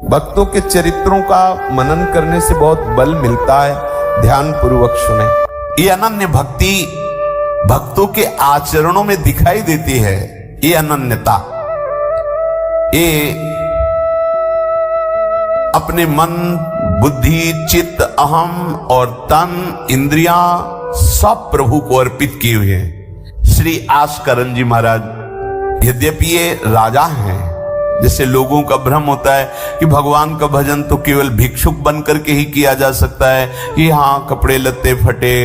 भक्तों के चरित्रों का मनन करने से बहुत बल मिलता है। ध्यान पूर्वक सुने। ये अनन्य भक्ति भक्तों के आचरणों में दिखाई देती है। ये अनन्यता, ये अपने मन, बुद्धि, चित्त, अहम और तन, इंद्रियां सब प्रभु को अर्पित किए हुए हैं। श्री आस्करण जी महाराज यद्यपि ये राजा हैं, जैसे लोगों का भ्रम होता है कि भगवान का भजन तो केवल भिक्षुक बन करके ही किया जा सकता है, कि हाँ कपड़े लत्ते फटे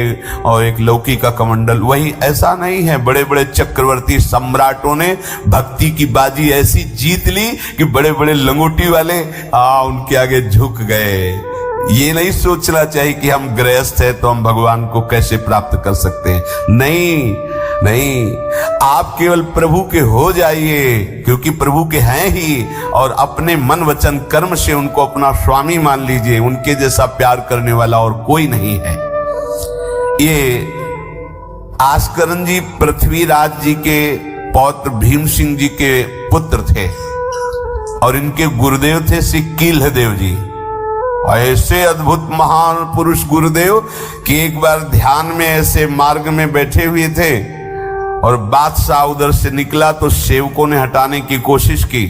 और एक लौकी का कमंडल, वही ऐसा नहीं है। बड़े बड़े चक्रवर्ती सम्राटों ने भक्ति की बाजी ऐसी जीत ली कि बड़े बड़े लंगोटी वाले उनके आगे झुक गए। ये नहीं सोचना चाहिए कि हम गृहस्थ हैं तो हम भगवान को कैसे प्राप्त कर सकते हैं। नहीं नहीं, आप केवल प्रभु के हो जाइए, क्योंकि प्रभु के हैं ही, और अपने मन वचन कर्म से उनको अपना स्वामी मान लीजिए। उनके जैसा प्यार करने वाला और कोई नहीं है। ये आस्करण जी पृथ्वीराज जी के पौत्र भीम सिंह जी के पुत्र थे और इनके गुरुदेव थे श्री कील्हदेव जी। ऐसे अद्भुत महान पुरुष गुरुदेव कि एक बार ध्यान में ऐसे मार्ग में बैठे हुए थे और बादशाह उधर से निकला तो सेवकों ने हटाने की कोशिश की।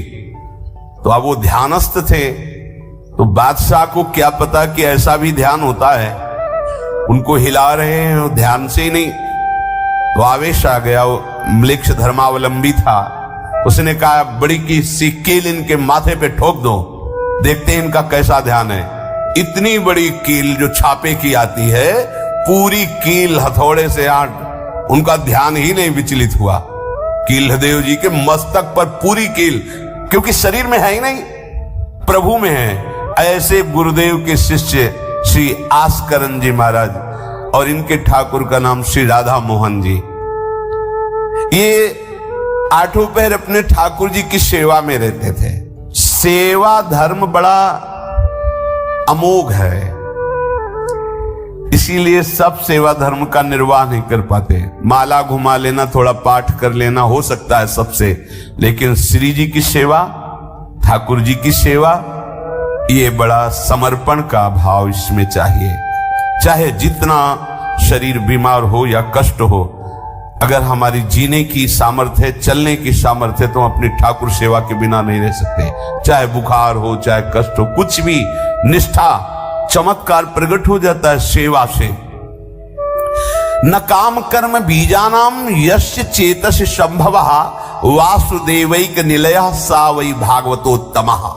तो अब वो ध्यानस्थ थे, तो बादशाह को क्या पता कि ऐसा भी ध्यान होता है। उनको हिला रहे हैं, ध्यान से ही नहीं। तो आवेश आ गया, वो म्लेच्छ धर्मावलंबी था। उसने कहा बड़ी की सी कील इनके माथे पे ठोक दो, देखते हैं इनका कैसा ध्यान है। इतनी बड़ी कील जो छापे की आती है, पूरी कील हथौड़े से उनका ध्यान ही नहीं विचलित हुआ। कील्हदेव जी के मस्तक पर पूरी कील, क्योंकि शरीर में है ही नहीं, प्रभु में है। ऐसे गुरुदेव के शिष्य श्री आस्करण जी महाराज, और इनके ठाकुर का नाम श्री राधा मोहन जी। ये आठों पहर अपने ठाकुर जी की सेवा में रहते थे। सेवा धर्म बड़ा अमोघ है, इसीलिए सब सेवा धर्म का निर्वाह नहीं कर पाते। माला घुमा लेना, थोड़ा पाठ कर लेना हो सकता है सबसे, लेकिन श्री जी की सेवा, ठाकुर जी की सेवा, ये बड़ा समर्पण का भाव इसमें चाहिए। चाहे जितना शरीर बीमार हो या कष्ट हो, अगर हमारी जीने की सामर्थ्य है, चलने की सामर्थ्य है, तो हम अपनी ठाकुर सेवा के बिना नहीं रह सकते। चाहे बुखार हो, चाहे कष्ट हो, कुछ भी, निष्ठा, चमत्कार प्रकट हो जाता है सेवा से। न काम कर्म बीजानाम यस्य चेतस संभवः वासुदेवैक निलयः सा वै भागवतोत्तमः।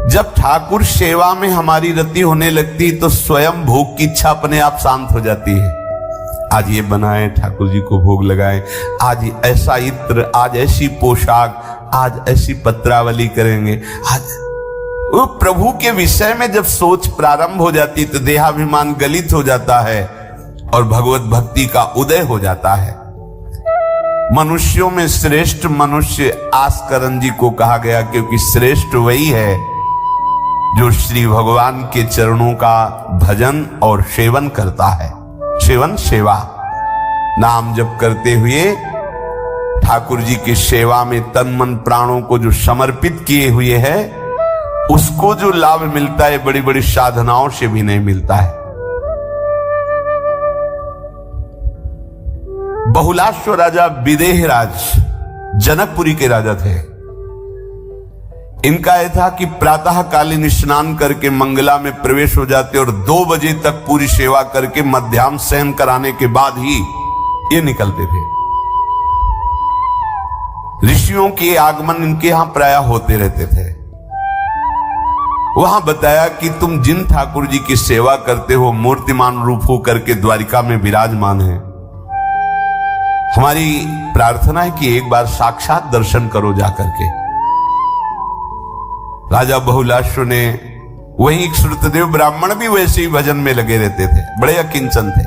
जब ठाकुर सेवा में हमारी रति होने लगती तो स्वयं भोग की इच्छा अपने आप शांत हो जाती है। आज ये बनाए, ठाकुर जी को भोग लगाए, आज ऐसा इत्र, आज ऐसी पोशाक, आज ऐसी पत्रावली करेंगे। आज वो प्रभु के विषय में जब सोच प्रारंभ हो जाती तो देहाभिमान गलित हो जाता है और भगवत भक्ति का उदय हो जाता है। मनुष्यों में श्रेष्ठ मनुष्य आस्करण जी को कहा गया, क्योंकि श्रेष्ठ वही है जो श्री भगवान के चरणों का भजन और सेवन करता है। सेवन सेवा, नाम जप करते हुए ठाकुर जी की सेवा में तन मन प्राणों को जो समर्पित किए हुए है, उसको जो लाभ मिलता है बड़ी बड़ी साधनाओं से भी नहीं मिलता है। बहुलाश्व राजा विदेह राज जनकपुरी के राजा थे। इनका यह था कि प्रातःकालीन स्नान करके मंगला में प्रवेश हो जाते और 2 बजे तक पूरी सेवा करके मध्याह्न शयन कराने के बाद ही ये निकलते थे। ऋषियों के आगमन इनके यहां प्राय होते रहते थे। वहां बताया कि तुम जिन ठाकुर जी की सेवा करते हो मूर्तिमान रूप हो करके द्वारिका में विराजमान है। हमारी प्रार्थना है कि एक बार साक्षात दर्शन करो जाकर के। राजा बहुलाश्व ने, वहीं श्रुतदेव ब्राह्मण भी वैसे ही भजन में लगे रहते थे, बड़े अकिंचन थे।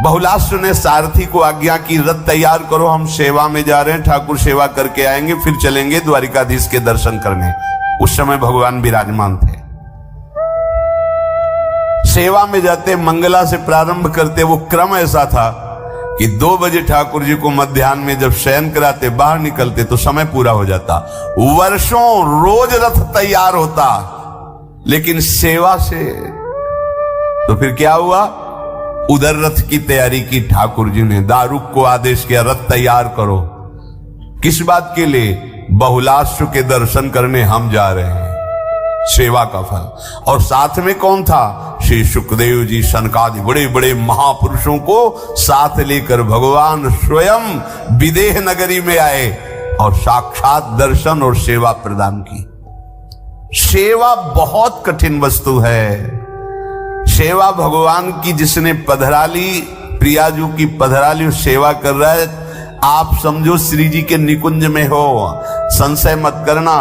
बहुलाश्व ने सारथी को आज्ञा की, रथ तैयार करो, हम सेवा में जा रहे हैं, ठाकुर सेवा करके आएंगे, फिर चलेंगे द्वारिकाधीश के दर्शन करने। उस समय भगवान विराजमान थे। सेवा में जाते, मंगला से प्रारंभ करते। वो क्रम ऐसा था कि 2 बजे ठाकुर जी को मध्याह्न में जब शयन कराते, बाहर निकलते तो समय पूरा हो जाता। वर्षों रोज रथ तैयार होता, लेकिन सेवा से तो फिर क्या हुआ? उधर रथ की तैयारी की ठाकुर जी ने, दारुक को आदेश किया रथ तैयार करो। किस बात के लिए? बहुलाश्व के दर्शन करने हम जा रहे हैं, सेवा का फल। और साथ में कौन था? श्री सुखदेव जी, सनकादि बड़े बड़े महापुरुषों को साथ लेकर भगवान स्वयं विदेह नगरी में आए और साक्षात दर्शन और सेवा प्रदान की। सेवा बहुत कठिन वस्तु है। सेवा भगवान की जिसने पधराली, प्रियाजू की पधराली सेवा कर रहा है, आप समझो श्री जी के निकुंज में हो, संशय मत करना,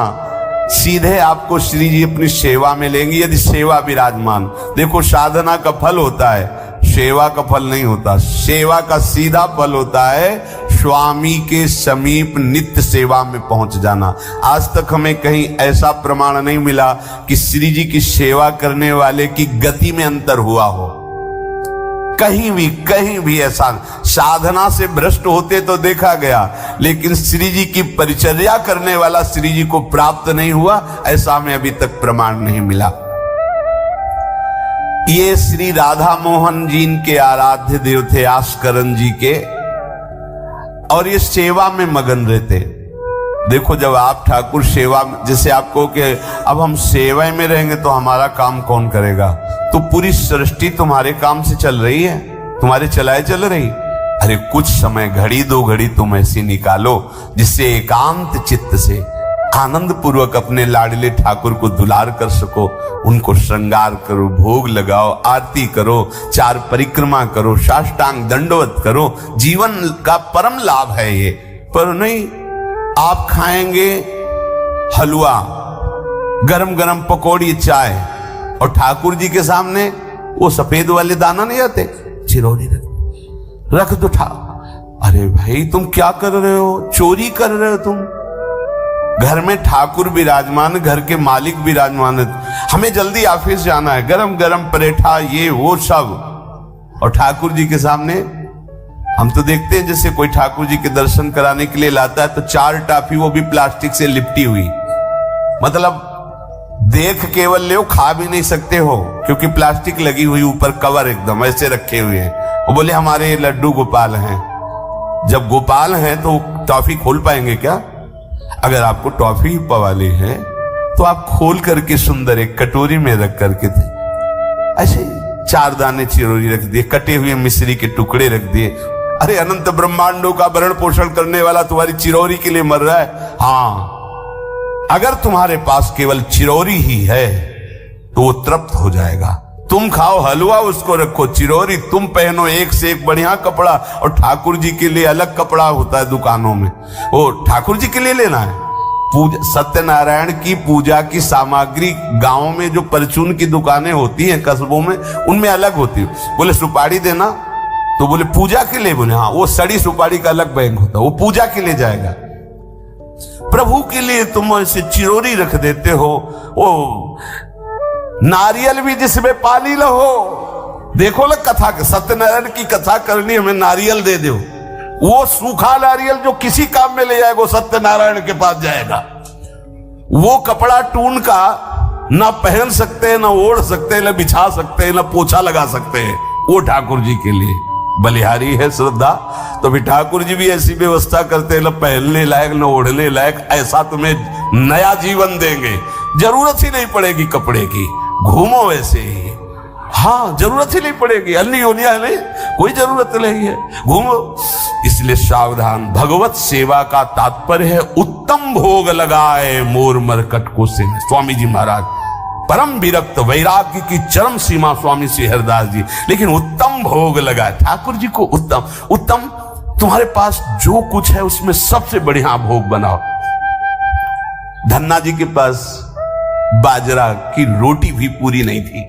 सीधे आपको श्री जी अपनी सेवा में लेंगे यदि सेवा विराजमान। देखो साधना का फल होता है, सेवा का फल नहीं होता। सेवा का सीधा फल होता है स्वामी के समीप नित्य सेवा में पहुंच जाना। आज तक हमें कहीं ऐसा प्रमाण नहीं मिला कि श्री जी की सेवा करने वाले की गति में अंतर हुआ हो। कहीं भी ऐसा साधना से भ्रष्ट होते तो देखा गया, लेकिन श्री जी की परिचर्या करने वाला श्री जी को प्राप्त नहीं हुआ, ऐसा हमें अभी तक प्रमाण नहीं मिला। ये श्री राधा मोहन जी के आराध्य देव थे, आस्करन जी के, और ये सेवा में मगन रहते। देखो जब आप ठाकुर सेवा, जैसे आपको कि अब हम सेवा में रहेंगे तो हमारा काम कौन करेगा? तो पूरी सृष्टि तुम्हारे काम से चल रही है, तुम्हारे चलाए चल रही। अरे कुछ समय, घड़ी 2 घड़ी तुम ऐसी निकालो जिससे एकांत चित्त से आनंद पूर्वक अपने लाडले ठाकुर को दुलार कर सको। उनको श्रृंगार करो, भोग लगाओ, आरती करो, 4 परिक्रमा करो, साष्टांग दंडवत करो। जीवन का परम लाभ है ये। पर नहीं, आप खाएंगे हलवा, गरम गरम पकौड़ी, चाय, और ठाकुर जी के सामने वो सफेद वाले दाना नहीं आते, चिरौरी रख दो। अरे भाई तुम क्या कर रहे हो? चोरी कर रहे हो तुम। घर में ठाकुर विराजमान, घर के मालिक विराजमान, हमें जल्दी ऑफिस जाना है, गरम गरम परेठा, ये वो सब, और ठाकुर जी के सामने हम तो देखते हैं जैसे कोई ठाकुर जी के दर्शन कराने के लिए लाता है तो 4 टाफी, वो भी प्लास्टिक से लिपटी हुई। मतलब देख केवल ले, खा भी नहीं सकते हो क्योंकि प्लास्टिक लगी हुई, ऊपर कवर एकदम ऐसे रखे हुए हैं। वो बोले हमारे लड्डू गोपाल हैं। जब गोपाल हैं तो टॉफी खोल पाएंगे क्या? अगर आपको टॉफी पवाली है तो आप खोल करके सुंदर एक कटोरी में रख करके ऐसे 4 दाने चिरौरी रख दिए, कटे हुए मिश्री के टुकड़े रख दिए। अरे अनंत ब्रह्मांडों का भरण पोषण करने वाला तुम्हारी चिरौरी के लिए मर रहा है। हाँ, अगर तुम्हारे पास केवल चिरौरी ही है तो वो तृप्त हो जाएगा। तुम खाओ हलवा, उसको रखो, चिरौरी तुम पहनो, एक से एक बढ़िया कपड़ा, और ठाकुर जी के लिए अलग कपड़ा होता है दुकानों में, वो ठाकुर जी के लिए लेना है। पूजा, सत्यनारायण की पूजा की सामग्री गांवों में जो परचून की दुकानें होती हैं कस्बों में, उनमें अलग होती है। बोले सुपारी देना, तो बोले पूजा के लिए, बोले हाँ, वो सड़ी सुपारी का अलग बैंक होता है, वो पूजा के लिए जाएगा। प्रभु के लिए तुम ऐसे चिरौरी रख देते हो। वो नारियल भी जिसमें पानी लो, देखो ना कथा, सत्यनारायण की कथा करनी, हमें नारियल दे दो। वो सूखा नारियल जो किसी काम में ले जाएगा, सत्यनारायण के पास जाएगा। वो कपड़ा टून का ना पहन सकते हैं, ना ओढ़ सकते हैं, ना बिछा सकते हैं, ना पोछा लगा सकते हैं, वो ठाकुर जी के लिए बलिहारी है श्रद्धा। तो भी ठाकुर जी भी ऐसी व्यवस्था करते हैं, ना पहनने लायक ना ओढ़ने लायक, ऐसा तुम्हें नया जीवन देंगे, जरूरत ही नहीं पड़ेगी कपड़े की, घूमो वैसे ही। हाँ, जरूरत ही नहीं पड़ेगी, अन्य योनिया नहीं, कोई जरूरत नहीं है, घूमो। इसलिए सावधान। भगवत सेवा का तात्पर्य है उत्तम भोग लगाए मोर मरकट को से। स्वामी जी महाराज परम विरक्त, वैराग्य की चरम सीमा स्वामी श्री हरिदास जी, लेकिन उत्तम भोग लगाए ठाकुर जी को। उत्तम तुम्हारे पास जो कुछ है उसमें सबसे बढ़िया भोग बनाओ। धन्ना जी के पास बाजरा की रोटी भी पूरी नहीं थी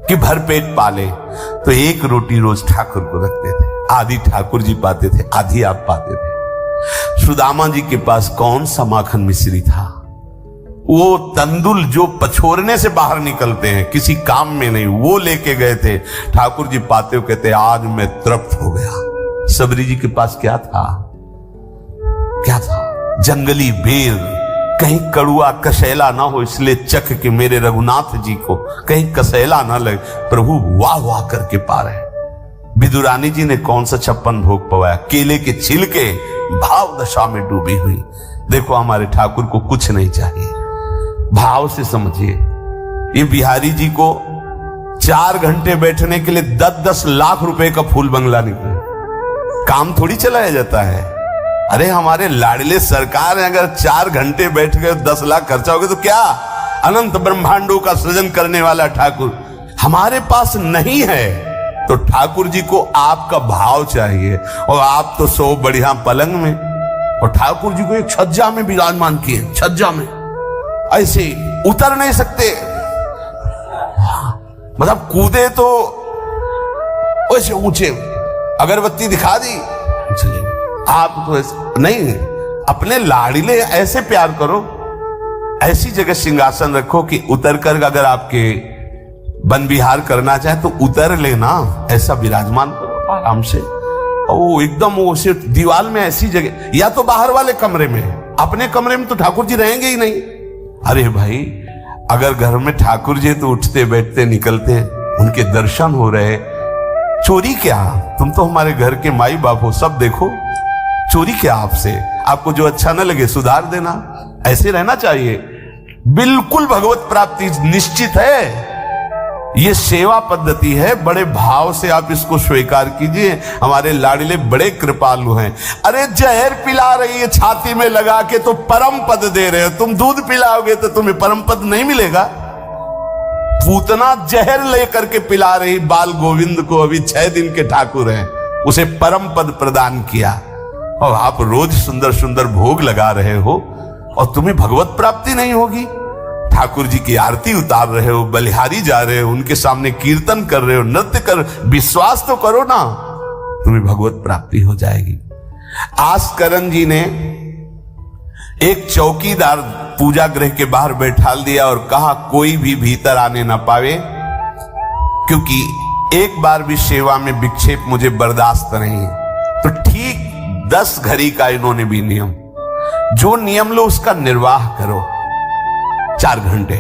कि भर पेट पाले, तो 1 रोटी रोज ठाकुर को रखते थे। आधी ठाकुर जी पाते थे, आधी आप पाते थे। सुदामा जी के पास कौन सा माखन मिश्री था? वो तंदुल जो पछोरने से बाहर निकलते हैं, किसी काम में नहीं, वो लेके गए थे। ठाकुर जी पाते हो कहते आज मैं तृप्त हो गया, सबरी जी के पास क्या था? क्या था? जंगली बेर, कहीं कड़ुआ कसैला ना हो इसलिए चख के मेरे रघुनाथ जी को कहीं कसैला ना लगे। प्रभु वाह वाह करके पा रहे। विदुरानी जी ने कौन सा 56 भोग पवाया? केले के छिलके भाव दशा में डूबी हुई। देखो हमारे ठाकुर को कुछ नहीं चाहिए, भाव से समझिए। ये बिहारी जी को 4 घंटे बैठने के लिए 10-10 लाख रुपए का फूल बंगला निकले, काम थोड़ी चलाया जाता है। अरे हमारे लाडले सरकार है, अगर 4 घंटे बैठ गए 10 लाख खर्चा हो गया तो क्या? अनंत ब्रह्मांडों का सृजन करने वाला ठाकुर हमारे पास नहीं है। तो ठाकुर जी को आपका भाव चाहिए, और आप तो सो बढ़िया पलंग में, और ठाकुर जी को एक छज्जा में विराजमान किए। छज्जा में ऐसे उतर नहीं सकते, मतलब कूदे तो वैसे ऊंचे, अगरबत्ती दिखा दी चलिए। आप तो नहीं, अपने लाड़िले ऐसे प्यार करो, ऐसी जगह सिंहासन रखो कि उतर कर अगर आपके वन विहार करना चाहे तो उतर लेना, ऐसा विराजमान करो आराम से। ओ एकदम वो सिर्फ दीवार में ऐसी जगह, या तो बाहर वाले कमरे में, अपने कमरे में तो ठाकुर जी रहेंगे ही नहीं। अरे भाई अगर घर में ठाकुर जी तो उठते बैठते निकलते, उनके दर्शन हो रहे, चोरी क्या? तुम तो हमारे घर के माई बाप हो, सब देखो, चोरी क्या आपसे? आपको जो अच्छा न लगे सुधार देना, ऐसे रहना चाहिए। बिल्कुल भगवत प्राप्ति निश्चित है। ये सेवा पद्धति है, बड़े भाव से आप इसको स्वीकार कीजिए। हमारे लाडले बड़े कृपालु हैं। अरे जहर पिला रही है छाती में लगा के तो परम पद दे रहे हो, तुम दूध पिलाओगे तो तुम्हें परम पद नहीं मिलेगा। पूतना जहर लेकर के पिला रही बाल गोविंद को, अभी 6 दिन के ठाकुर हैं, उसे परम पद प्रदान किया, और आप रोज सुंदर सुंदर भोग लगा रहे हो और तुम्हें भगवत प्राप्ति नहीं होगी। ठाकुर जी की आरती उतार रहे हो, बलिहारी जा रहे हो, उनके सामने कीर्तन कर रहे हो, नृत्य कर, विश्वास तो करो ना, तुम्हें भगवत प्राप्ति हो जाएगी। आस्करन जी ने एक चौकीदार पूजा गृह के बाहर बैठा दिया और कहा कोई भी भीतर आने ना पावे, क्योंकि एक बार भी सेवा में विक्षेप मुझे बर्दाश्त नहीं है। तो ठीक 10 घड़ी का इन्होंने भी नियम, जो नियम लो उसका निर्वाह करो। 4 घंटे।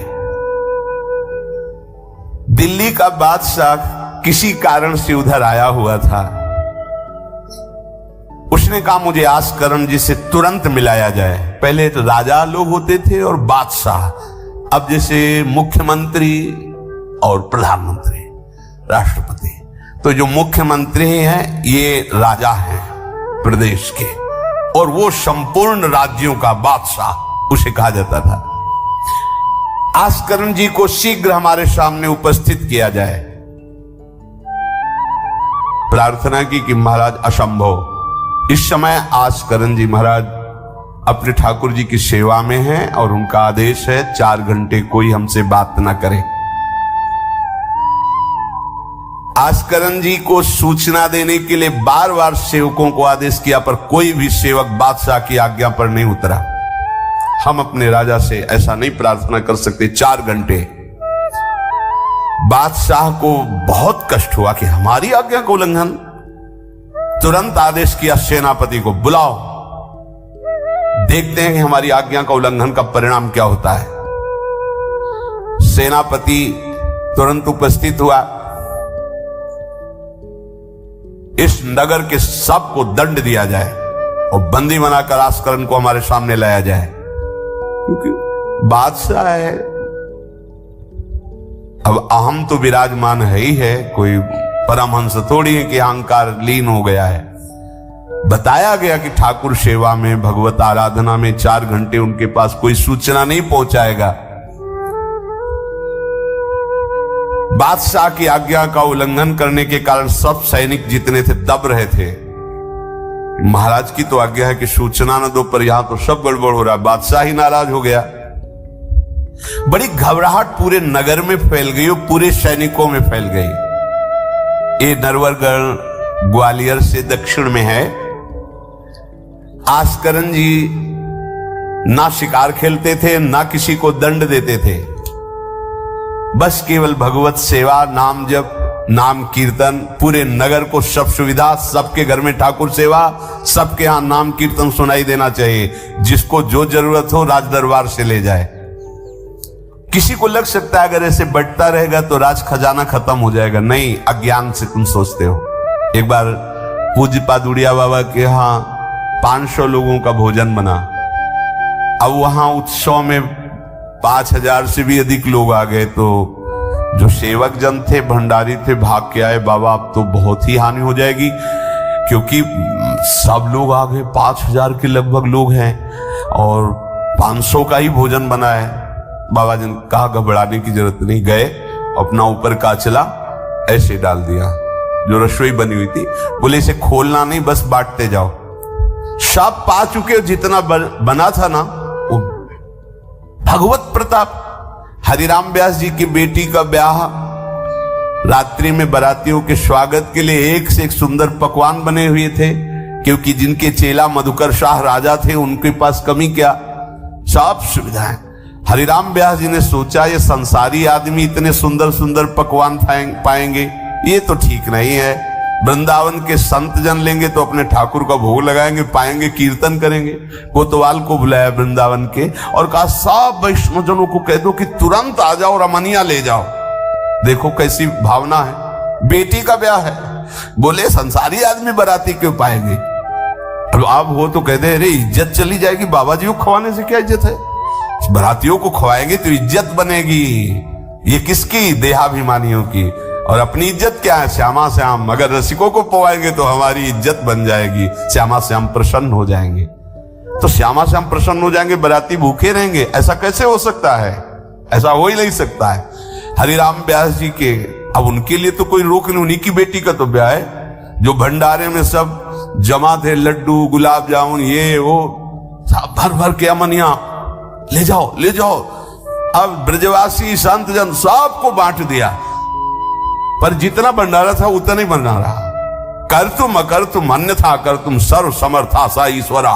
दिल्ली का बादशाह किसी कारण से उधर आया हुआ था, उसने कहा मुझे आस्करण जी से तुरंत मिलाया जाए। पहले तो राजा लोग होते थे और बादशाह, अब जैसे मुख्यमंत्री और प्रधानमंत्री, राष्ट्रपति। तो जो मुख्यमंत्री हैं ये राजा हैं प्रदेश के, और वो संपूर्ण राज्यों का बादशाह उसे कहा जाता था। आस्करण जी को शीघ्र हमारे सामने उपस्थित किया जाए। प्रार्थना की कि महाराज असंभव, इस समय आस्करण जी महाराज अपने ठाकुर जी की सेवा में हैं और उनका आदेश है 4 घंटे कोई हमसे बात ना करे। आस्करण जी को सूचना देने के लिए बार बार सेवकों को आदेश किया, पर कोई भी सेवक बादशाह की आज्ञा पर नहीं उतरा। हम अपने राजा से ऐसा नहीं प्रार्थना कर सकते। 4 घंटे बादशाह को बहुत कष्ट हुआ कि हमारी आज्ञा का उल्लंघन। तुरंत आदेश किया सेनापति को बुलाओ, देखते हैं कि हमारी आज्ञा का उल्लंघन का परिणाम क्या होता है। सेनापति तुरंत उपस्थित हुआ। इस नगर के सबको दंड दिया जाए और बंदी बनाकर आस्करण को हमारे सामने लाया जाए, क्योंकि बादशाह है। अब अहम तो विराजमान है ही है, कोई परमहंस थोड़ी है कि अहंकार लीन हो गया है। बताया गया कि ठाकुर सेवा में, भगवत आराधना में 4 घंटे उनके पास कोई सूचना नहीं पहुंचाएगा। बादशाह की आज्ञा का उल्लंघन करने के कारण सब सैनिक जितने थे दब रहे थे। महाराज की तो आज्ञा है कि सूचना न दो, पर यहां तो सब गड़बड़ हो रहा है। बादशाह ही नाराज हो गया। बड़ी घबराहट पूरे नगर में फैल गई और पूरे सैनिकों में फैल गई। ये नरवरगढ़ ग्वालियर से दक्षिण में है। आस्करण जी ना शिकार खेलते थे, ना किसी को दंड देते थे, बस केवल भगवत सेवा, नाम जप, नाम कीर्तन, पूरे नगर को सब सुविधा, सबके घर में ठाकुर सेवा, सबके यहां नाम कीर्तन सुनाई देना चाहिए। जिसको जो जरूरत हो राज दरबार से ले जाए। किसी को लग सकता है अगर ऐसे बढ़ता रहेगा तो राज खजाना खत्म हो जाएगा। नहीं, अज्ञान से तुम सोचते हो। एक बार पूज्य पादुड़िया बाबा के यहां 500 लोगों का भोजन बना। अब वहां उत्सव में 5000 से भी अधिक लोग आ गए, तो जो सेवक जन थे, भंडारी थे, भाग के आए, बाबा अब तो बहुत ही हानि हो जाएगी, क्योंकि सब लोग आ गए, 5000 के लगभग लोग हैं और 500 का ही भोजन बना है। बाबा जी ने कहा घबराने की जरूरत नहीं। गए, अपना ऊपर का चला ऐसे डाल दिया जो रसोई बनी हुई थी। बोले इसे खोलना नहीं, बस बांटते जाओ। सब पा चुके, जितना बना था ना वो। भगवत प्रताप। हरिराम व्यास जी की बेटी का ब्याह, रात्रि में बारातियों के स्वागत के लिए एक से एक सुंदर पकवान बने हुए थे, क्योंकि जिनके चेला मधुकर शाह राजा थे उनके पास कमी क्या, सब सुविधाएं। हरिराम व्यास जी ने सोचा ये संसारी आदमी इतने सुंदर सुंदर पकवान पाएंगे, ये तो ठीक नहीं है। वृंदावन के संत जन लेंगे तो अपने ठाकुर का भोग लगाएंगे, पाएंगे, कीर्तन करेंगे। कोतवाल को बुलाया वृंदावन के और कहा सब वैष्णव जनों को कह दो कि तुरंत आ जाओ, रमनिया ले जाओ। देखो कैसी भावना है, बेटी का ब्याह है। बोले संसारी आदमी बाराती क्यों पाएंगे। अब आप हो तो कहते अरे इज्जत चली जाएगी, बाबा जी को खवाने से क्या इज्जत है, बारातियों को खवाएंगे तो इज्जत बनेगी। ये किसकी, देहाभिमानियों की। और अपनी इज्जत क्या है, श्यामा श्याम। अगर रसिकों को पवाएंगे तो हमारी इज्जत बन जाएगी, श्यामा श्याम प्रसन्न हो जाएंगे। तो श्यामा श्याम प्रसन्न हो जाएंगे, बाराती भूखे रहेंगे, ऐसा कैसे हो सकता है, ऐसा हो ही नहीं सकता है। हरिराम व्यास जी के, अब उनके लिए तो कोई रोक नहीं, उन्हीं की बेटी का तो ब्याह है। जो भंडारे में सब जमा थे, लड्डू, गुलाब जामुन, ये वो सब भर भर के अमनिया, ले जाओ ले जाओ। अब ब्रजवासी संत जन सबको बांट दिया, पर जितना भंडारा था उतना ही भंडारा। कर तुम अकर तुम अन्यथा कर तुम सर्व समर्था सा ईश्वरा।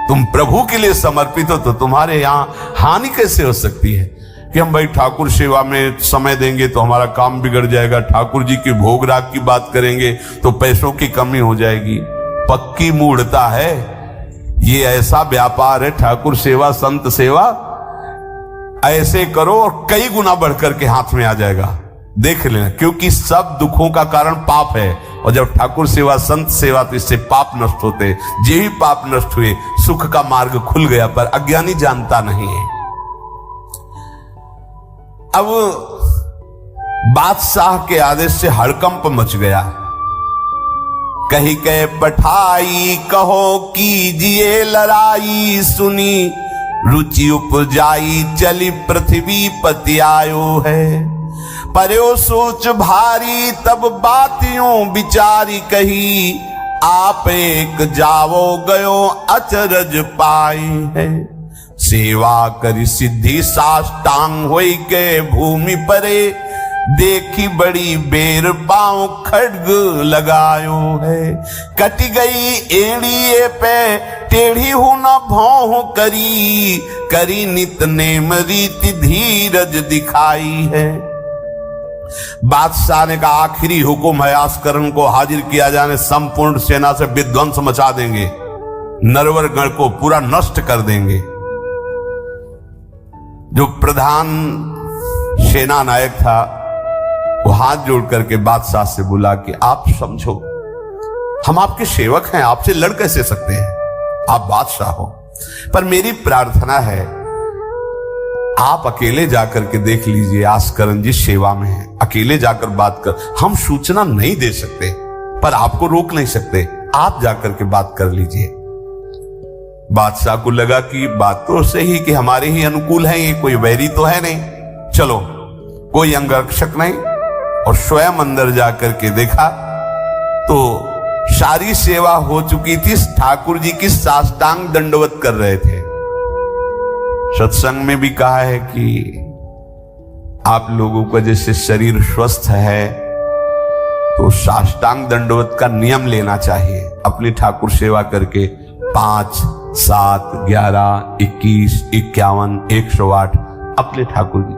तुम प्रभु के लिए समर्पित हो तो तुम्हारे यहां हानि कैसे हो सकती है कि हम भाई ठाकुर सेवा में समय देंगे तो हमारा काम बिगड़ जाएगा, ठाकुर जी के भोग राग की बात करेंगे तो पैसों की कमी हो जाएगी। पक्की मूढ़ता है ये, ऐसा व्यापार है ठाकुर सेवा, संत सेवा। ऐसे करो और कई गुना बढ़कर के हाथ में आ जाएगा, देख लेना। क्योंकि सब दुखों का कारण पाप है, और जब ठाकुर सेवा, संत सेवा, तो इससे पाप नष्ट होते। जे ही पाप नष्ट हुए सुख का मार्ग खुल गया, पर अज्ञानी जानता नहीं है। अब बादशाह के आदेश से हड़कंप मच गया। कही के पठाई कहो कीजिए लड़ाई, सुनी रुचि उपजाई चली पृथ्वी पति आयो है। पर्यो सोच भारी तब बातियों विचारी कही, आप एक जावो गयो अचरज पाई है। सेवा करी सिद्धि साष्टांग होई के भूमि परे, देखी बड़ी बेर पांव खड्ग लगायो है। कटी गई एड़िए पे टेढ़ी हूं न भौं करी, करी नित नेम रीति धीरज दिखाई है। बादशाह ने कहा आखिरी हुक्म है, आस्करण को हाजिर किया जाने, संपूर्ण सेना से विध्वंस मचा देंगे, नरवर गण को पूरा नष्ट कर देंगे। जो प्रधान सेना नायक था वो हाथ जोड़ करके बादशाह से बोला कि आप समझो, हम आपके सेवक हैं, आपसे लड़ कैसे सकते हैं, आप बादशाह हो। पर मेरी प्रार्थना है आप अकेले जाकर के देख लीजिए, आस्करण जी सेवा में है, अकेले जाकर बात कर। हम सूचना नहीं दे सकते पर आपको रोक नहीं सकते, आप जाकर के बात कर लीजिए। बादशाह को लगा कि बात तो सही कि हमारे ही अनुकूल है, ये कोई वैरी तो है नहीं, चलो कोई अंगरक्षक नहीं। और स्वयं अंदर जाकर के देखा तो सारी सेवा हो चुकी थी, ठाकुर जी की साष्टांग दंडवत कर रहे थे। सत्संग में भी कहा है कि आप लोगों का जैसे शरीर स्वस्थ है तो साष्टांग दंडवत का नियम लेना चाहिए। अपनी ठाकुर सेवा करके 5, 7, 11, 21, 51, 108 अपने ठाकुर जी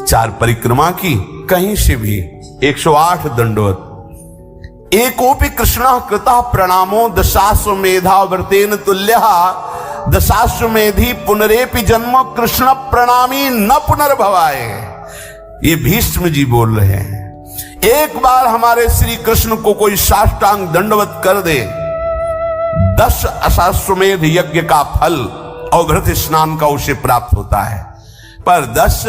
4 परिक्रमा की, कहीं से भी 108 दंडवत। एकोपि कृष्ण कृता प्रणामो दशाश्वमेधा व्रतेन तुल्य दशाश्वमेधी पुनरेपि जन्म कृष्ण प्रणामी न पुनर्भवाए। ये भीष्म जी बोल रहे हैं। एक बार हमारे श्री कृष्ण को कोई साष्टांग दंडवत कर दे, 10 अश्वमेध यज्ञ का फल और घृत स्नान का उसे प्राप्त होता है। पर 10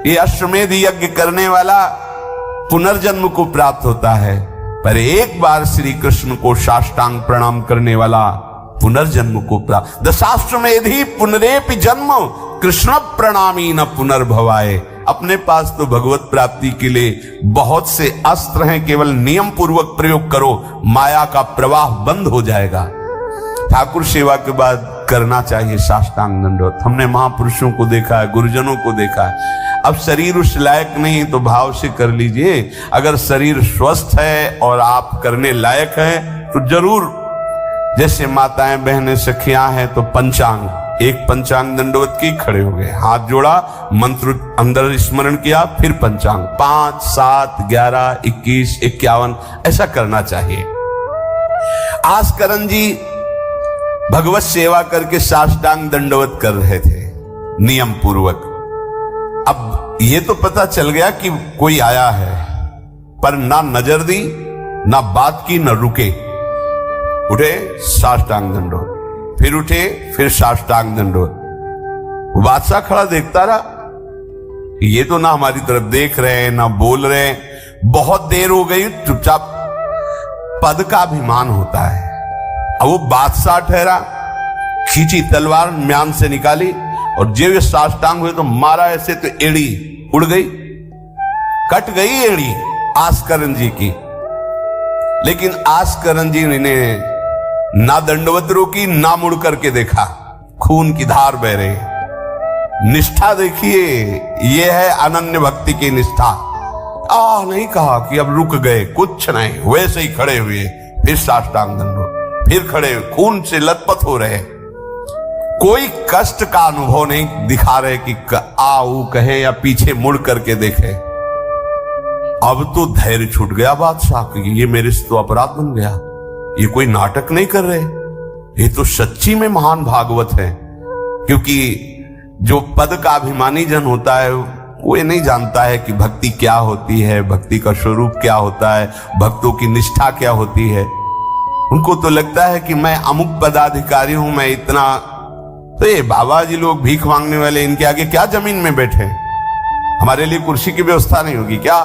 ये अश्वमेध यज्ञ करने वाला पुनर्जन्म को प्राप्त होता है, पर एक बार श्री कृष्ण को साष्टांग प्रणाम करने वाला पुनर्जन्म को प्राप्त। दशाश्वमेधी पुनरेपि जन्म कृष्ण प्रणामी न पुनर्भवाए। अपने पास तो भगवत प्राप्ति के लिए बहुत से अस्त्र हैं, केवल नियम पूर्वक प्रयोग करो, माया का प्रवाह बंद हो जाएगा। ठाकुर सेवा के बाद करना चाहिए साष्टांग दंडवत। हमने महापुरुषों को देखा है, गुरुजनों को देखा है। अब शरीर उस लायक नहीं तो भाव से कर लीजिए। अगर शरीर स्वस्थ है और आप करने लायक हैं तो जरूर, जैसे माताएं बहनें सखियां हैं तो पंचांग, एक पंचांग दंडवत की खड़े हो गए, हाथ जोड़ा, मंत्र अंदर स्मरण किया, फिर पंचांग 5, 7, 11, 21, 51 ऐसा करना चाहिए। आस्करण जी भगवत सेवा करके साष्टांग दंडवत कर रहे थे नियम पूर्वक। अब ये तो पता चल गया कि कोई आया है, पर ना नजर दी, ना बात की, ना रुके। उठे, साष्टांग दंडवत, फिर उठे, फिर साष्टांग दंडवत। बादशाह खड़ा देखता रहा, ये तो ना हमारी तरफ देख रहे हैं ना बोल रहे हैं। बहुत देर हो गई, चुपचाप। पद का अभिमान होता है। अब वो बादशाह ठहरा, खींची तलवार, म्यान से निकाली और जब ये साष्टांग हुए तो मारा ऐसे तो एड़ी उड़ गई, कट गई एड़ी आस्करण जी की। लेकिन आस्करण जी ने ना दंडवत रोकी, ना मुड़ करके देखा, खून की धार बह रही। निष्ठा देखिए, ये है अनन्य भक्ति की निष्ठा। नहीं कहा कि अब रुक गए, कुछ नहीं, वैसे ही खड़े हुए, फिर साष्टांग दंडवत, फिर खड़े, खून से लथपथ हो रहे। कोई कष्ट का अनुभव नहीं दिखा रहे कि आओ कहे या पीछे मुड़ करके देखे। अब तो धैर्य छूट गया बादशाह कि ये मेरे से तो अपराध बन गया, ये कोई नाटक नहीं कर रहे, ये तो सच्ची में महान भागवत है। क्योंकि जो पद का अभिमानी जन होता है वो ये नहीं जानता है कि भक्ति क्या होती है, भक्ति का स्वरूप क्या होता है, भक्तों की निष्ठा क्या होती है। उनको तो लगता है कि मैं अमुक पदाधिकारी हूं, मैं इतना, तो ये बाबा जी लोग भीख मांगने वाले, इनके आगे क्या जमीन में बैठे, हमारे लिए कुर्सी की व्यवस्था नहीं होगी क्या?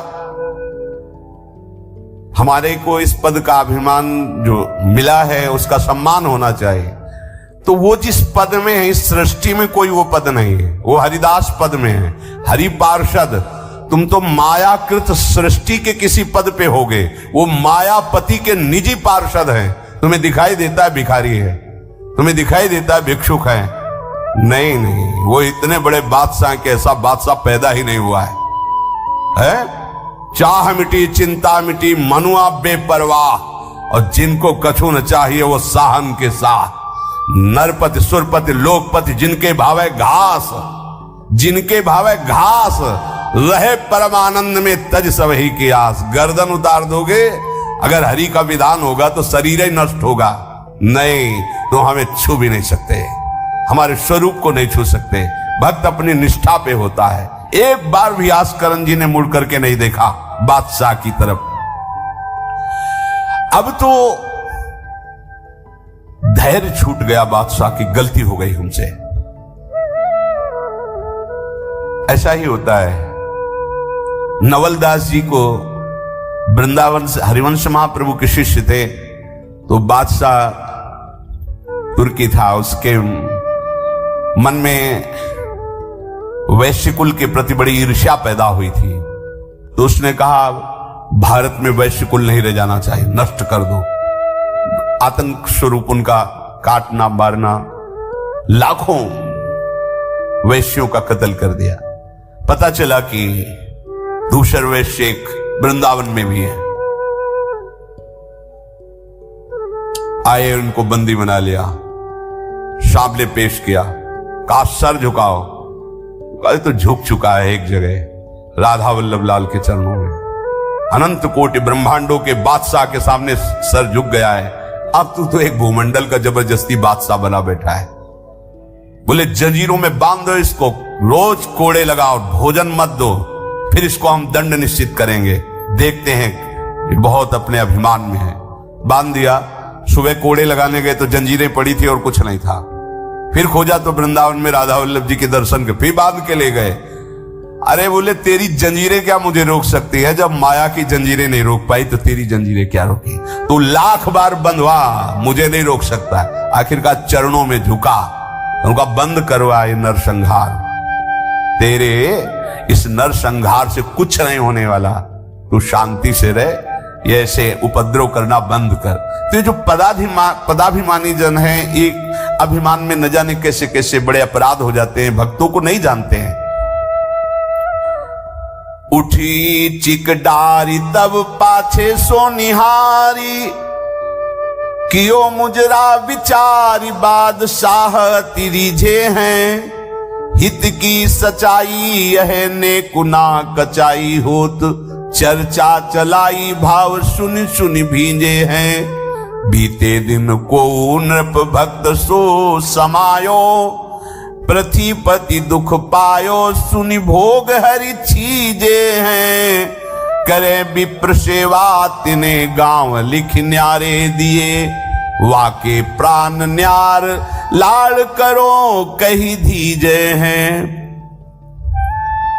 हमारे को इस पद का अभिमान जो मिला है उसका सम्मान होना चाहिए। तो वो जिस पद में है, इस सृष्टि में कोई वो पद नहीं है, वो हरिदास पद में है, हरि पार्षद। तुम तो मायाकृत सृष्टि के किसी पद पे होगे, वो मायापति के निजी पार्षद हैं। तुम्हें दिखाई देता है भिखारी है, तुम्हें दिखाई देता है भिक्षुक है, नहीं नहीं, वो इतने बड़े बादशाह के ऐसा बादशाह पैदा ही नहीं हुआ है? चाह मिटी चिंता मिटी मनुआ बेपरवाह, और जिनको कछु न चाहिए वो साहन के साथ। नरपति सुरपति लोकपति जिनके भावे घास, जिनके भावे घास, रहे परमानंद में तज सब ही की आस। गर्दन उतार दोगे, अगर हरि का विधान होगा तो शरीर ही नष्ट होगा, नहीं तो हमें छू भी नहीं सकते, हमारे स्वरूप को नहीं छू सकते। भक्त अपनी निष्ठा पे होता है। एक बार भी आस्करण जी ने मुड़ करके नहीं देखा बादशाह की तरफ। अब तो धैर्य छूट गया बादशाह की, गलती हो गई हमसे। ऐसा ही होता है। नवलदास जी को वृंदावन से हरिवंश महाप्रभु के शिष्य थे, तो बादशाह तुर्की था, उसके मन में वैश्य कुल के प्रति बड़ी ईर्ष्या पैदा हुई थी। तो उसने कहा भारत में वैश्य कुल नहीं रह जाना चाहिए, नष्ट कर दो। आतंक स्वरूप उनका काटना मारना, लाखों वैश्यों का कत्ल कर दिया। पता चला कि दूसर वैश्य एक वृंदावन में भी है। आए, उनको बंदी बना लिया, सामने पेश किया, कहा सर झुकाओ। कहा तो झुक चुका है एक जगह, राधा वल्लभ लाल के चरणों में। अनंत कोटि ब्रह्मांडों के बादशाह के सामने सर झुक गया है। अब तू तो एक भूमंडल का जबरदस्ती बादशाह बना बैठा है। बोले जंजीरों में बांध दो इसको, रोज कोड़े लगाओ, भोजन मत दो, फिर इसको हम दंड निश्चित करेंगे। देखते हैं, ये बहुत अपने अभिमान में है। बांध दिया। सुबह कोड़े लगाने गए तो जंजीरें पड़ी थी और कुछ नहीं था। फिर खोजा तो वृंदावन में राधा वल्लभ जी के दर्शन के, फिर बांध के ले गए। अरे बोले तेरी जंजीरें क्या मुझे रोक सकती है? जब माया की जंजीरें नहीं रोक पाई तो तेरी जंजीरें क्या रोकी? तू लाख बार बंधवा, मुझे नहीं रोक सकता। आखिरकार चरणों में झुका, उनका बंद करवा ये नरसंहार। तेरे इस नरसंहार से कुछ नहीं होने वाला, तू शांति से रह, ये ऐसे उपद्रव करना बंद कर। तो ये जो पदाभिमानी जन है, एक अभिमान में न जाने कैसे कैसे बड़े अपराध हो जाते हैं, भक्तों को नहीं जानते हैं। उठी चिक डारी तब पाछे सोनिहारी, कियो मुजरा विचारी बादशाह तिरिझे हैं। हित की सच्चाई यह ने कुना कचाई होत, चर्चा चलाई भाव सुन सुन भींजे हैं। बीते दिन को नृप भक्त सो समायो, पृथ्वीपति दुख पायो सुनि भोग हरि चीजे हैं। करे विप्र सेवा तिने गांव लिख न्यारे दिए, वाके प्राण न्यार लाड़ करो कही दीजे हैं।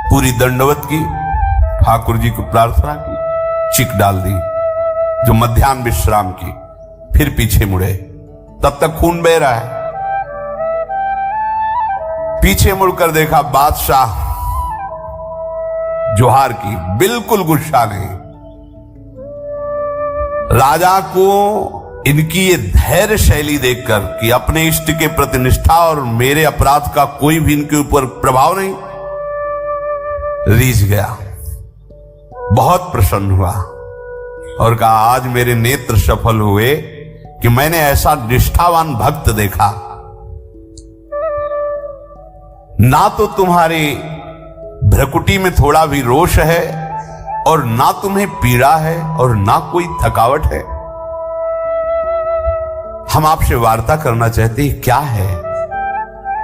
पूरी दंडवत की, ठाकुर जी को प्रार्थना की, चिक डाल दी, जो मध्याह्न विश्राम की, फिर पीछे मुड़े। तब तक खून बह रहा है। पीछे मुड़कर देखा, बादशाह जोहार की, बिल्कुल गुस्सा नहीं। राजा को इनकी ये धैर्य शैली देखकर कि अपने इष्ट के प्रति निष्ठा और मेरे अपराध का कोई भी इनके ऊपर प्रभाव नहीं, रीझ गया, बहुत प्रसन्न हुआ और कहा आज मेरे नेत्र सफल हुए कि मैंने ऐसा निष्ठावान भक्त देखा। ना तो तुम्हारी भ्रकुटी में थोड़ा भी रोष है और ना तुम्हें पीड़ा है और ना कोई थकावट है। हम आपसे वार्ता करना चाहते हैं, क्या है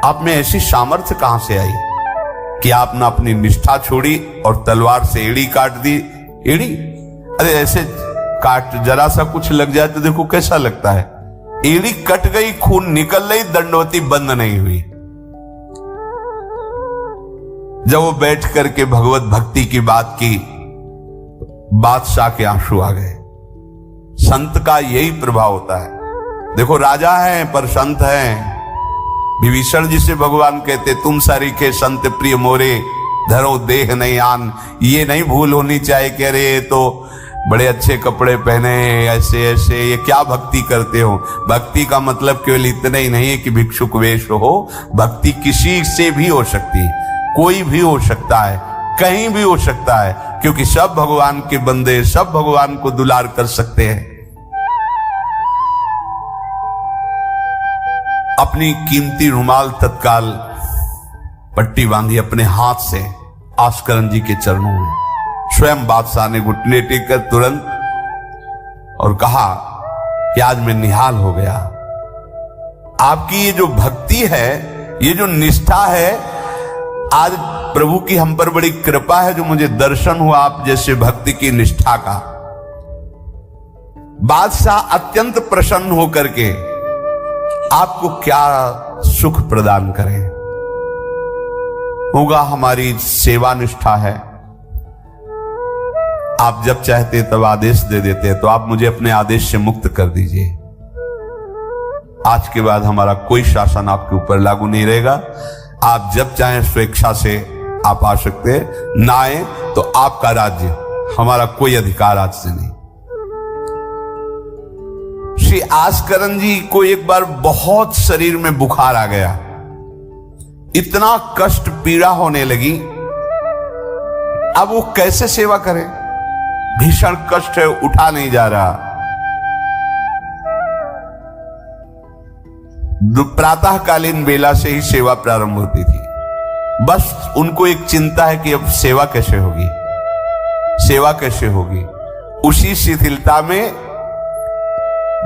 आप में ऐसी सामर्थ्य कहां से आई कि आपने अपनी निष्ठा छोड़ी और तलवार से एड़ी काट दी? एड़ी, अरे ऐसे काट, जरा सा कुछ लग जाए तो देखो कैसा लगता है। एड़ी कट गई, खून निकल गई, दंडवती बंद नहीं हुई। जब वो बैठ करके भगवत भक्ति की बात की, बादशाह के आंसू आ गए। संत का यही प्रभाव होता है। देखो राजा है पर संत है। विभीषण जी से भगवान कहते, तुम सरीखे संत प्रिय मोरे, धरो देह नहीं आन। ये नहीं भूल होनी चाहिए कि अरे तो बड़े अच्छे कपड़े पहने, ऐसे ऐसे, ये क्या भक्ति करते हो? भक्ति का मतलब केवल इतना ही नहीं है कि भिक्षुक वेश हो। भक्ति किसी से भी हो सकती है, कोई भी हो सकता है, कहीं भी हो सकता है, क्योंकि सब भगवान के बंदे, सब भगवान को दुलार कर सकते हैं। अपनी कीमती रुमाल तत्काल पट्टी बांधी अपने हाथ से आस्करन जी के चरणों में। स्वयं बादशाह ने घुटने टेक कर तुरंत और कहा कि आज मैं निहाल हो गया। आपकी ये जो भक्ति है, ये जो निष्ठा है, आज प्रभु की हम पर बड़ी कृपा है जो मुझे दर्शन हुआ आप जैसे भक्ति की निष्ठा का। बादशाह अत्यंत प्रसन्न होकर के आपको क्या सुख प्रदान करें। होगा हमारी सेवा निष्ठा है। आप जब चाहते तब आदेश दे देते, तो आप मुझे अपने आदेश से मुक्त कर दीजिए। आज के बाद हमारा कोई शासन आपके ऊपर लागू नहीं रहेगा। आप जब चाहें स्वेच्छा से आप आ सकते हैं, ना आए तो आपका राज्य, हमारा कोई अधिकार आज से नहीं। श्री आस्करन जी को एक बार बहुत शरीर में बुखार आ गया, इतना कष्ट पीड़ा होने लगी। अब वो कैसे सेवा करें? भीषण कष्ट है, उठा नहीं जा रहा। प्रातःकालीन बेला से ही सेवा प्रारंभ होती थी। बस उनको एक चिंता है कि अब सेवा कैसे होगी, सेवा कैसे होगी। उसी शिथिलता में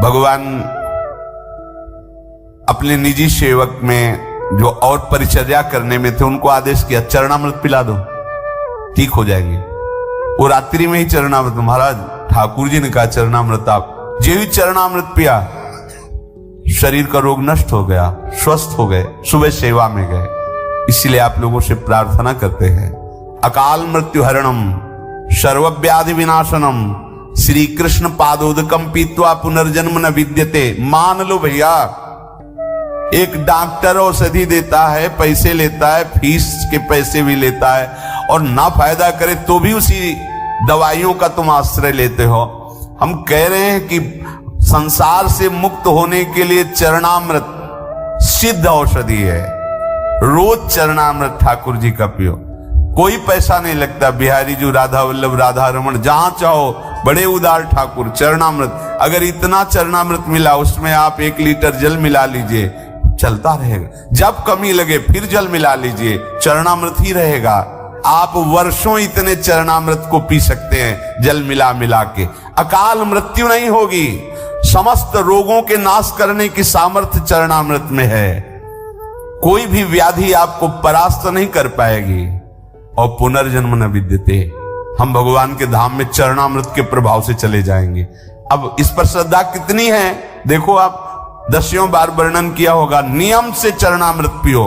भगवान अपने निजी सेवक में जो और परिचर्या करने में थे उनको आदेश किया, चरणामृत पिला दो, ठीक हो जाएंगे। वो रात्रि में ही चरणामृत, महाराज ठाकुर जी ने कहा चरणामृत आप, जो ही चरणामृत पिया शरीर का रोग नष्ट हो गया, स्वस्थ हो गए, सुबह सेवा में गए। इसलिए आप लोगों से प्रार्थना करते हैं, अकाल मृत्यु हरणम सर्वव्याधि विनाशनम श्री कृष्ण पादोदकम पीत्वा पुनर्जन्म न विद्यते। मान लो भैया, एक डॉक्टर औषधि देता है, पैसे लेता है, फीस के पैसे भी लेता है, और ना फायदा करे तो भी उसी दवाइयों का तुम आश्रय लेते हो। हम कह रहे हैं कि संसार से मुक्त होने के लिए चरणामृत सिद्ध औषधि है। रोज चरणामृत ठाकुर जी का पियो, कोई पैसा नहीं लगता। बिहारी जी, राधा वल्लभ, राधा रमन, जहां चाहो, बड़े उदार ठाकुर। चरणामृत, अगर इतना चरणामृत मिला उसमें आप 1 लीटर जल मिला लीजिए, चलता रहेगा। जब कमी लगे फिर जल मिला लीजिए, चरणामृत ही रहेगा। आप वर्षों इतने चरणामृत को पी सकते हैं जल मिला मिला के। अकाल मृत्यु नहीं होगी, समस्त रोगों के नाश करने की सामर्थ्य चरणामृत में है। कोई भी व्याधि आपको परास्त नहीं कर पाएगी। और पुनर्जन्म न विद्यते, हम भगवान के धाम में चरणामृत के प्रभाव से चले जाएंगे। अब इस पर श्रद्धा कितनी है देखो, आप 10 बार वर्णन किया होगा। नियम से चरणामृत पियो,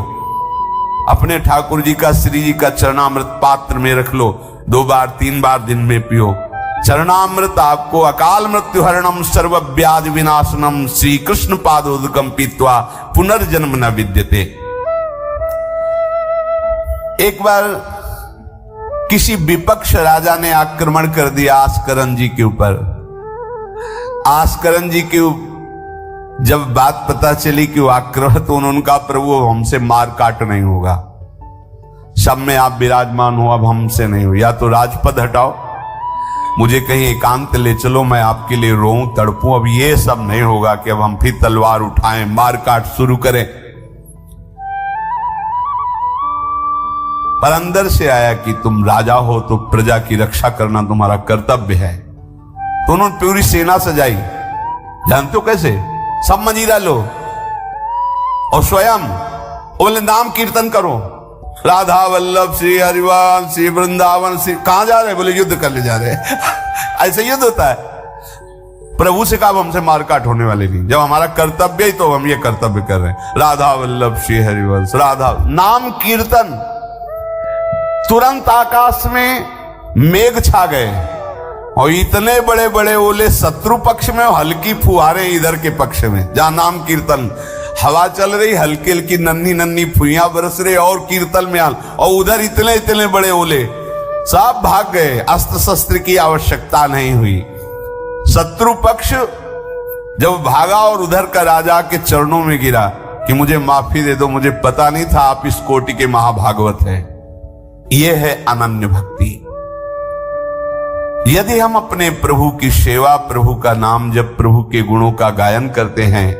अपने ठाकुर जी का, श्री जी का चरणामृत पात्र में रख लो, 2 बार 3 बार दिन में पियो। चरणामृत आपको अकाल मृत्यु हरणम सर्वव्याधि विनाशनम श्री कृष्ण पादोदकम पीत्वा पुनर्जन्म न विद्यते। एक बार किसी विपक्ष राजा ने आक्रमण कर दिया आस्करन जी के ऊपर। आस्करन जी के जब बात पता चली कि वो आक्रमण, तो उन्होंने कहा प्रभु हमसे मार काट नहीं होगा, सब में आप विराजमान हो, अब हमसे नहीं हो। या तो राजपद हटाओ, मुझे कहीं एकांत ले चलो, मैं आपके लिए रोऊं तड़पूं। अब ये सब नहीं होगा कि अब हम फिर तलवार उठाएं, मार काट शुरू करें। पर अंदर से आया कि तुम राजा हो तो प्रजा की रक्षा करना तुम्हारा कर्तव्य है। तो उन्होंने पूरी सेना सजाई, जानते हो कैसे? सब मजीरा लो और स्वयं बोले नाम कीर्तन करो, राधा वल्लभ श्री हरिवंश श्री वृंदावन श्री। कहां जा रहे? बोले युद्ध करने जा रहे हैं। ऐसे युद्ध होता है। प्रभु से कहा हमसे मारकाट होने वाले नहीं, जब हमारा कर्तव्य ही तो हम ये कर्तव्य कर रहे हैं। राधा वल्लभ श्री हरिवंश, राधा नाम कीर्तन। तुरंत आकाश में मेघ छा गए और इतने बड़े बड़े ओले शत्रु पक्ष में, हल्की फुहारें इधर के पक्ष में। जहां नाम कीर्तन, हवा चल रही, हल्की हल्की नन्ही नन्ही फुइयां बरस रही और कीर्तन में हाल, और उधर इतने इतने बड़े ओले। सब भाग गए, अस्त्र शस्त्र की आवश्यकता नहीं हुई। शत्रु पक्ष जब भागा और उधर का राजा के चरणों में गिरा कि मुझे माफी दे दो, मुझे पता नहीं था आप इस कोटि के महाभागवत हैं। यह है अनन्य भक्ति। यदि हम अपने प्रभु की सेवा, प्रभु का नाम जब, प्रभु के गुणों का गायन करते हैं,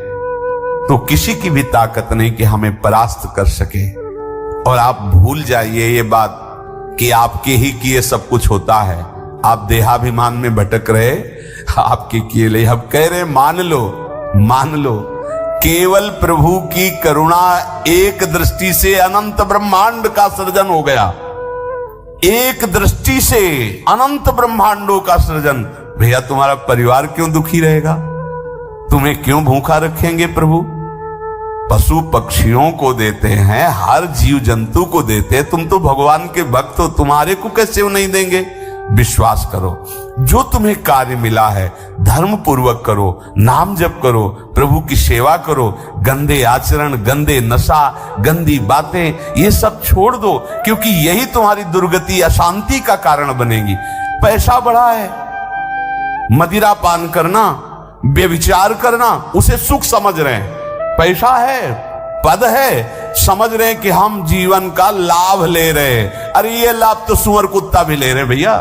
तो किसी की भी ताकत नहीं कि हमें परास्त कर सके। और आप भूल जाइए ये बात कि आपके ही किए सब कुछ होता है। आप देहाभिमान में भटक रहे, आपके किए ले। हम कह रहे मान लो, मान लो, केवल प्रभु की करुणा एक दृष्टि से अनंत ब्रह्मांड का सृजन हो गया। एक दृष्टि से अनंत ब्रह्मांडों का सृजन। भैया तुम्हारा परिवार क्यों दुखी रहेगा? तुम्हें क्यों भूखा रखेंगे प्रभु? पशु पक्षियों को देते हैं, हर जीव जंतु को देते हैं। तुम तो भगवान के भक्त हो, तुम्हारे को कैसे वो नहीं देंगे? विश्वास करो, जो तुम्हें कार्य मिला है धर्म पूर्वक करो, नाम जप करो, प्रभु की सेवा करो। गंदे आचरण, गंदे नशा, गंदी बातें, ये सब छोड़ दो, क्योंकि यही तुम्हारी दुर्गति, अशांति का कारण बनेगी। पैसा बढ़ा है, मदिरा पान करना, व्यभिचार करना, उसे सुख समझ रहे हैं। पैसा है, पद है, समझ रहे हैं कि हम जीवन का लाभ ले रहे हैं। अरे ये लाभ तो सुअर कुत्ता भी ले रहे भैया।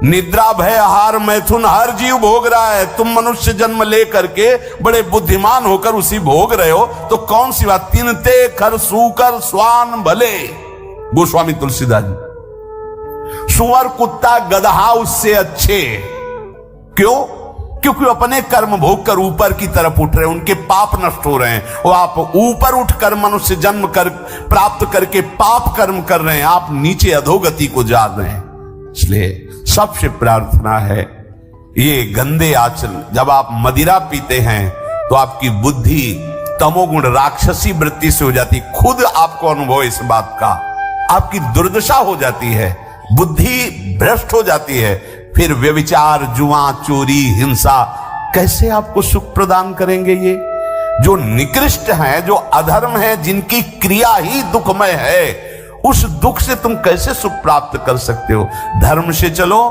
निद्रा, भय, आहार, मैथुन हर जीव भोग रहा है। तुम मनुष्य जन्म ले करके बड़े बुद्धिमान होकर उसी भोग रहे हो, तो कौन सी बात? तिनते खर सूकर स्वान भले। गोस्वामी तुलसीदास जी। सुअर कुत्ता गदहा उससे अच्छे। क्यों? क्योंकि अपने कर्म भोग कर ऊपर की तरफ उठ रहे हैं, उनके पाप नष्ट हो रहे हैं। और आप ऊपर उठकर मनुष्य जन्म कर प्राप्त करके पाप कर्म कर रहे हैं, आप नीचे अधोगति को जा रहे हैं। इसलिए सबसे प्रार्थना है, ये गंदे आचरण, जब आप मदिरा पीते हैं तो आपकी बुद्धि तमोगुण राक्षसी वृत्ति से हो जाती, खुद आपको अनुभव इस बात का, आपकी दुर्दशा हो जाती है, बुद्धि भ्रष्ट हो जाती है। फिर व्यभिचार, जुआ, चोरी, हिंसा कैसे आपको सुख प्रदान करेंगे? ये जो निकृष्ट हैं, जो अधर्म है, जिनकी क्रिया ही दुखमय है, उस दुख से तुम कैसे सुख प्राप्त कर सकते हो? धर्म से चलो,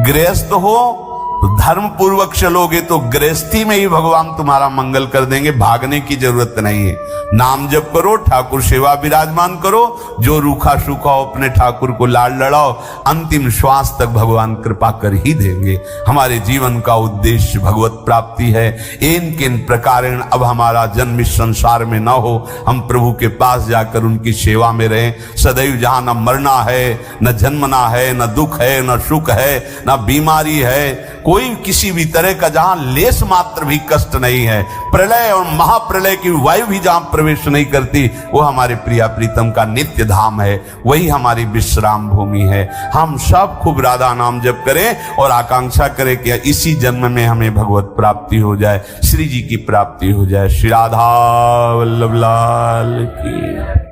गृहस्थ हो तो धर्म पूर्वक चलोगे तो गृहस्थी में ही भगवान तुम्हारा मंगल कर देंगे, भागने की जरूरत नहीं है। नाम जप करो, ठाकुर सेवा विराजमान करो, जो रूखा सूखा हो अपने ठाकुर को लाड लड़ाओ, अंतिम श्वास तक भगवान कृपा कर ही देंगे। हमारे जीवन का उद्देश्य भगवत प्राप्ति है। इन किन प्रकारेण अब हमारा जन्म इस संसार में न हो, हम प्रभु के पास जाकर उनकी सेवा में रहें सदैव। जहां न मरना है, न जन्मना है, न दुख है, न सुख है, न बीमारी है, कोई किसी भी तरह का जहां लेस मात्र भी कष्ट नहीं है, प्रलय और महाप्रलय की वायु भी जहां प्रवेश नहीं करती, वो हमारे प्रिया प्रीतम का नित्य धाम है, वही हमारी विश्राम भूमि है। हम सब खूब राधा नाम जप करें और आकांक्षा करें कि इसी जन्म में हमें भगवत प्राप्ति हो जाए, श्री जी की प्राप्ति हो जाए। श्री राधा वल्लभ लाल की।